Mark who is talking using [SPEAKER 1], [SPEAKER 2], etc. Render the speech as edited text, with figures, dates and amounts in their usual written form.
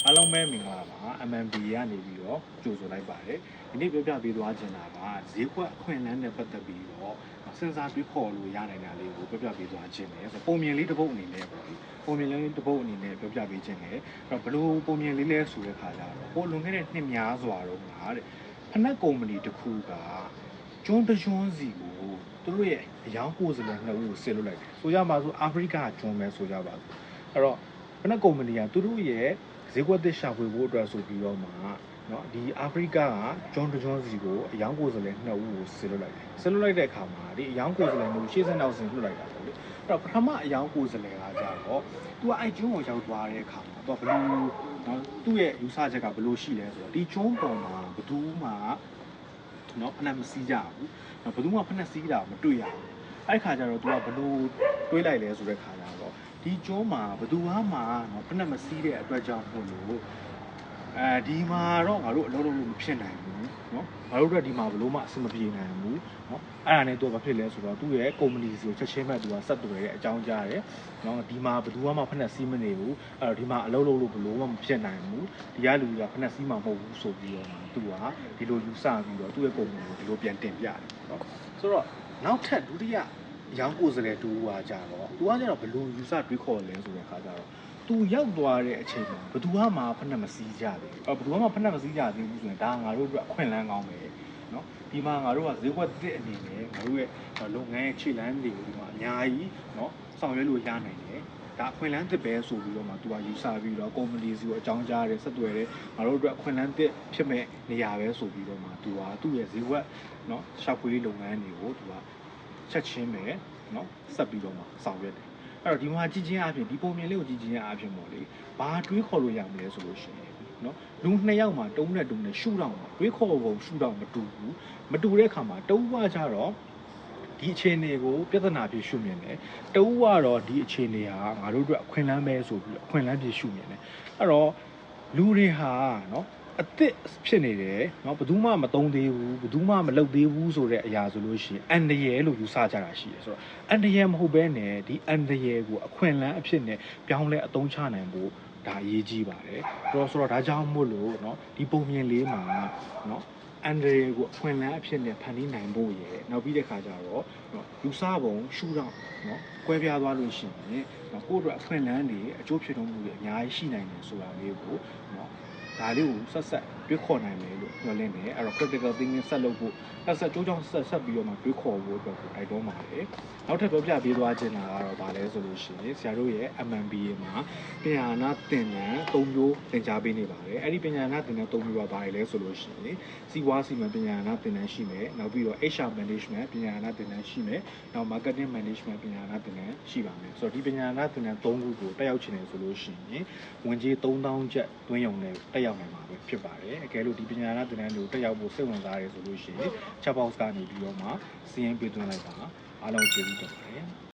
[SPEAKER 1] အားလုံးပဲမင်္ဂလာပါ MMB ကနေပြီးတော့ကြိုဆိုလိုက်ပါတယ်ဒီနေ့ပြောပြပေးသွားချင်တာကဈေးကွက်အခွင့်အလမ်းနဲ့ပတ်သက်ပြီးတော့စဉ်းစားတွေးခေါ်လို့ရနိုင်တာလေးကိုပြောပြပေးသွားခြင်းတယ်ဆိုပုံမြင်လေးတစ်ပုတ်အနေနဲ့ပေါ့ဒီပုံမြင်လေးတစ်ပုတ်အနေနဲ့ပြောပြပေးခြင်းတယ်အဲ့တော့ဘလို့ပုံမြင်လေးလဲဆိုတဲ့ခါကျတော့ဟိုလွန်ခဲ့တဲ့နှစ်များစွာတော့ငါတဲ့ဖနက်ကုမ္ပဏီတစ်ခုကကျွန်းတကျွန်းစီကိုသူတို့ရဲ့အယောင်ကိုယ်စားလှယ်နှစ်ဦးကိုဆစ်လွတ်လိုက်တယ်ဆိုကြပါစို့အာဖရိကကျွန်းပဲဆိုကြပါစို့အဲ့တော့ဖနက်ကုမ္ပဏီကသူတို့ရဲ့ဈေးကွက်သစ်ရှာဖွေဖို့အတွက်ဆိုပြီးတော့မှနော်ဒီအာဖရိကကျွန်းတကျွန်းစီကိုအယောင်ကိုယ်စားလှယ်နှစ်ဦးကိုဆစ်လွတ်လိုက်တယ်ဆစ်လွတ်လိုက်တဲ့အခါမှာဒီအယောင်ကိုယ်စားလှယ်မျိုးရှေ့ဆက်နောက်ဆင်လွတ်လိုက်တာပေါ့လေအဲ့တော့ပထမအယောင်ကိုယ်စားလှယ်ကကြတော့သူကအဲ့ကျွန်းကိုရောက်သွားတဲ့အခါမှာသူကဘလို့နော်သူ့ရဲ့ယူဆချက်ကဘလို့ရှိလဲဆိုတော့ဒီကျွန်းပေါ်မှာဘယ်သူမှနော်ဖနက်မစည်းကြဘူးနော်ဘယ်သူမှဖနက်စည်းတာမတွေ့ရဘူးအဲ့ခါကျတော့သူကဘလို့တွေးလိုက်လဲဆိုတဲ့ခါကျတော့ဒီကျွန်းမှာဘယ်သူမှနော်ဖနက်မစည်းတဲ့အတွက်ကြောင့်မို့လို့ဒီမှာတော့ငါတို့အလုပ်လုပ်လို့မဖြစ်နိုင်ဘူးနော်ငါတို့တို့ဒီမှာဘလို့မှအဆင်မပြေနိုင်ဘူးနော်အဲ့ဒါနဲ့သူကဘာဖြစ်လဲဆိုတော့သူ့ရဲ့ကုမ္ပဏီစီကိုချက်ချင်းပဲသူကဆက်သွယ်တဲ့အကြောင်းကြားတယ်နော်ဒီမှာဘယ်သူမှဖနက်စည်းမနေဘူးအဲ့တော့ဒီမှာအလုပ်လုပ်လို့ဘလို့မှမဖြစ်နိုင်ဘူးဒီကလူကဖနက်စည်းမှာမဟုတ်ဘူးဆိုပြီးတော့သူကဒီလိုယူဆပြီးတော့သူ့ရဲ့ကုမ္ပဏီကိုဒီလိုပြန်တင်ပြတယ်နော်ဆိုတော့နောက်ထပ်ဒုတိယရောင်းကိုယ်စားလှယ်တူကကြတော့သူကကျတော့ဘလို့ယူဆတွေးခေါ်လဲဆိုတဲ့အခါကျတော့သူရောက်သွားတဲ့အချိန်မှာဘယ်သူမှဖက်နှက်မစည်းကြသေးဘူး။ဘယ်သူမှဖက်နှက်မစည်းကြသေးဘူးဆိုရင်ဒါငါတို့အတွက်အခွင့်အလမ်းကောင်းပဲ။နော်ဒီမှာငါတို့ကဈေးကွက်တစ်အနေနဲ့ငါတို့ရဲ့လုပ်ငန်းရဲ့ခြေလှမ်းတွေကိုဒီမှာအများကြီးနော်ဆောင်ရွက်လို့ရနိုင်တယ်။ဒါအခွင့်အလမ်းတစ်ပဲဆိုပြီးတော့မှသူကယူဆပြီးတော့ကုမ္ပဏီစီကိုအကြောင်းကြားတယ်ဆက်သွယ်တယ်ငါတို့အတွက်အခွင့်အလမ်းတစ်ဖြစ်မဲ့နေရာပဲဆိုပြီးတော့မှသူကသူ့ရဲ့ဈေးကွက်နော်ရှောက်ခွေးလုပ်ငန်းတွေကိုသူကချက်ချင်းပဲနော်ဆက်ပြီးတော့မှဆောင်ရွက်တယ်အဲ့တော့ဒီမှာကြည့်ချင်းအပြင်ဒီပုံမြင်လေးကိုကြည့်ချင်းအပြင်ပေါ့လေဘာတွေးခေါ်လို့ရမလဲဆိုလို့ရှိရင်နော်လူနှစ်ယောက်မှာတုံးနဲ့ရှူတောင်မှာတွေးခေါ်ပုံရှူတောင်မတူဘူးမတူတဲ့အခါမှာတုံးကကြတော့ဒီအခြေအနေကိုပြဿနာဖြစ်ရှုမြင်တယ်တုံးကတော့ဒီအခြေအနေဟာငါတို့အတွက်အခွင့်အလမ်းပဲဆိုပြီးအခွင့်အလမ်းဖြစ်ရှုမြင်တယ်အဲ့တော့လူတွေဟာနော်အစ်စ်ဖြစ်နေတယ်เนาะဘယ်သူမှမသုံးသေးဘူးဘယ်သူမှမလုပ်သေးဘူးဆိုတဲ့အရာဆိုလို့ရှိရင်အန်ဒရဲလို့ယူဆကြတာရှိတယ်ဆိုတော့အန်ဒရဲမဟုတ်ဘဲနဲ့ဒီအန်ဒရဲကိုအခွင့်အလမ်းအဖြစ်နဲ့ပြောင်းလဲအသုံးချနိုင်ဖို့ဒါအရေးကြီးပါတယ်ဆိုတော့ဒါကြောင့်မို့လို့เนาะဒီပုံမြင်လေးမှာเนาะအန်ဒရဲကိုအခွင့်အလမ်းအဖြစ်နဲ့ဖန်တီးနိုင်ဖို့ရယ်နောက်ပြီးတဲ့ခါကျတော့ယူဆပုံရှုထောင့်เนาะကွဲပြားသွားလို့ရှိရင်ကိုယ့်အတွက်အခွင့်အလမ်းတွေအကျိုးဖြစ်ထွန်းမှုတွေအများကြီးရှိနိုင်တယ်ဆိုတာလေးကိုเนาะဒါလေးကိုဆက်တွေးခေါ်နိုင်မယ်လို့ပြောလင်းတယ်အဲ့တော့ critical thinking ဆက်လုပ်ဖို့ဆက်ကြိုးကြောင်းဆက်ပြီးတော့မှတွေးခေါ်ဖို့အတွက်ကိုတိုက်တွန်းပါတယ်နောက်ထပ်ပြောပြပေးသွားချင်တာကတော့ဗာလဲဆိုလို့ရှိရင်ဆရာတို့ရဲ့ MMBA မှာပညာနာသင်တန်း၃မျိုးသင်ကြားပေးနေပါတယ်အဲ့ဒီပညာနာသင်တန်း၃မျိုးကဗာလဲဆိုလို့ရှိရင်စီးပွားစီမံပညာနာသင်တန်းရှိမယ်နောက်ပြီးတော့ HR management ပညာနာသင်တန်းရှိမယ်နောက် marketing management ပညာနာသင်တန်းရှိပါမယ်ဆိုတော့ဒီပညာနာသင်တန်း၃ခုကိုတက်ရောက်ချင်တယ်ဆိုလို့ရှိရင်ဝင်ကြီး3000ကျပ်တွင်းရုံနဲ့တက်ရောက်နိုင်မှာပဲဖြစ်ပါတယ်အကယ်လို့ဒီပညာနာသင်တန်းတွေကိုတက်ရောက်ဖို့စိတ်ဝင်စားရဲဆိုလို့ရှိရင် chat box ကနေပြီးတော့မှစီးရင်ပေးသွင်းလိုက်ပါအားလုံးကျေးဇူးတင်ပါတယ်